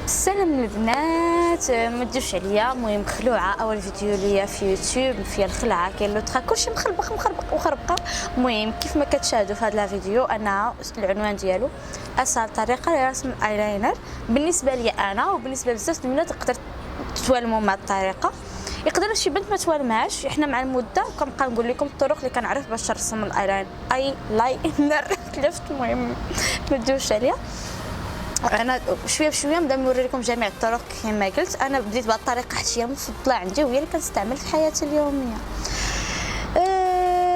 السلام البنات، ما تجوش عليا. المهم خلوعه اول فيديو ليا في يوتيوب فيها الخلعه، كاين لوطخا كلشي مخربق وخربقه. المهم كيف ما كتشاهدوا في هذا الفيديو انا العنوان ديالو اسهل طريقه لرسم الايلاينر بالنسبه لي انا، وبالنسبه بزاف البنات تقدر تتوالموا مع الطريقه. يقدر شي بنت ما توالمهاش. احنا مع المده كنبقى نقول لكم الطرق اللي كنعرف باش نرسم الايلاينر تلفت. المهم ما تجوش عليا، انا شويه بشويه نبدا نوري لكم جميع الطرق. كما قلت انا بديت بهذه الطريقه حيت هي مفضله عندي وهي اللي كنستعمل في حياتي اليوميه.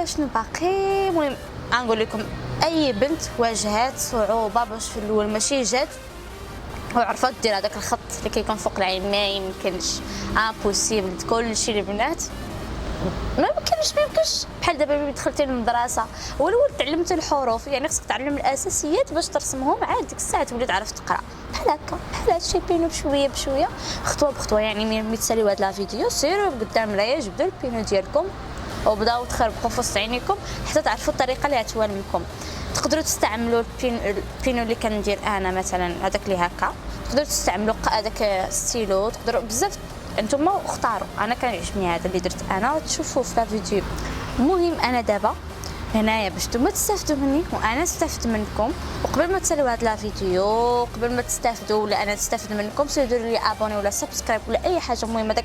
شنو باقي؟ المهم غنقول لكم اي بنت واجهات صعوبه باش في الاول ماشي جات وعرفت دير هذاك الخط اللي كيكون فوق العين، ما يمكنش، امبوسيبل. كلشي البنات ما يمكنش بحال دابا ملي دخلتي للمدرسه والاول تعلمتي الحروف، يعني خصك تعلم الاساسيات باش ترسمهم، عاد ديك الساعه تولي تعرف تقرا بحال هكا بحال هادشي بينو بشويه خطوه بخطوه. يعني ملي تساليو هاد لا فيديو سيروا قدام المرايه جبدوا البينو ديالكم وبداو تخربقوا في وسط عينيكم حتى تعرفوا الطريقه اللي غتوالمكم. تقدروا تستعملوا البينو اللي كندير انا مثلا هذاك اللي هكا، تقدروا تستعملوا هذاك ستيلو، تقدروا بزاف انتم اختاروا. انا كيعجبني هذا اللي درت انا تشوفوه في الفيديو. المهم انا دابا هنايا باش نتوما تستافدوا مني وانا نستافد منكم، وقبل ما تسالوا هذا الفيديو قبل ما تستافدوا ولا انا نستافد منكم سيروا لي ابوني ولا سبسكرايب ولا اي حاجه. المهم هذاك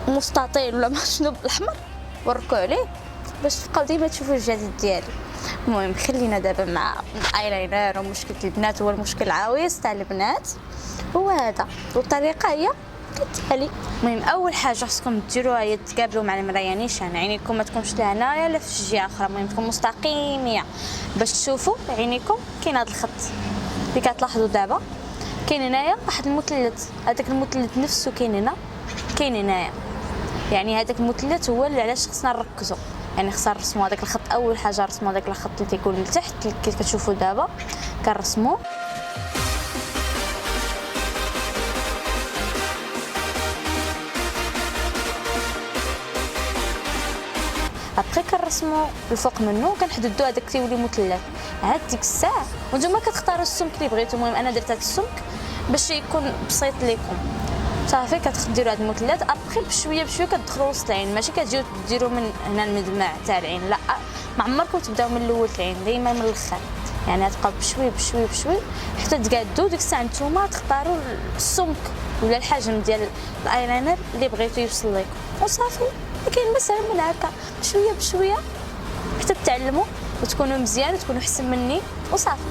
مستطيل ولا ما شنو بالاحمر وركوا عليه باش تبقاو ديما تشوفوا الجديد ديالي. المهم خلينا دابا مع الايلاينر. ومشكله البنات هو المشكل العويص تاع البنات هو هذا، والطريقه هي كالتالي. المهم اول حاجه خصكم ديروها هي تقابلوا مع المرايه نيشان، عينيكم ما تكونش لهنايا لا في الجهه اخرى، المهم تكون مستقيميه باش تشوفوا عينيكم. كاين هذا الخط اللي كتلاحظوا دابا، كاين هنايا واحد المثلث، هذاك المثلث نفسه كاين هنا، كاين هنايا. يعني هذاك المثلث هو اللي علاش خصنا نركزوا، يعني خصنا نرسموا هذاك الخط. اول حاجه نرسموا هذاك الخط اللي تيكون لتحت اللي كتشوفوا دابا كنرسموه. ابخي كنرسموا الفوق منه كنحددوا هذاك تيولي مثلث. عاد ديك الساعه وانتم كتختاروا السمك اللي بغيتو. المهم انا درت هذا السمك باش يكون بسيط لكم. صافي كتديروا هذا المثلث ابخي بشويه كتدخلوا وسط العين، ماشي كتجيو ديروا من هنا المدمع تاع العين، لا ما عمركم تبداو من الاول العين، ديما من الاخر. يعني غتبقاو بشويه حتى تقادوا. ديك الساعه نتوما تختاروا السمك ولا الحجم ديال الايلاينر اللي بغيتو يوصل لكم وصافي. كاين مسألة من هكا بشويه حتى تتعلموا وتكونوا مزيان وتكونوا احسن مني وصافي.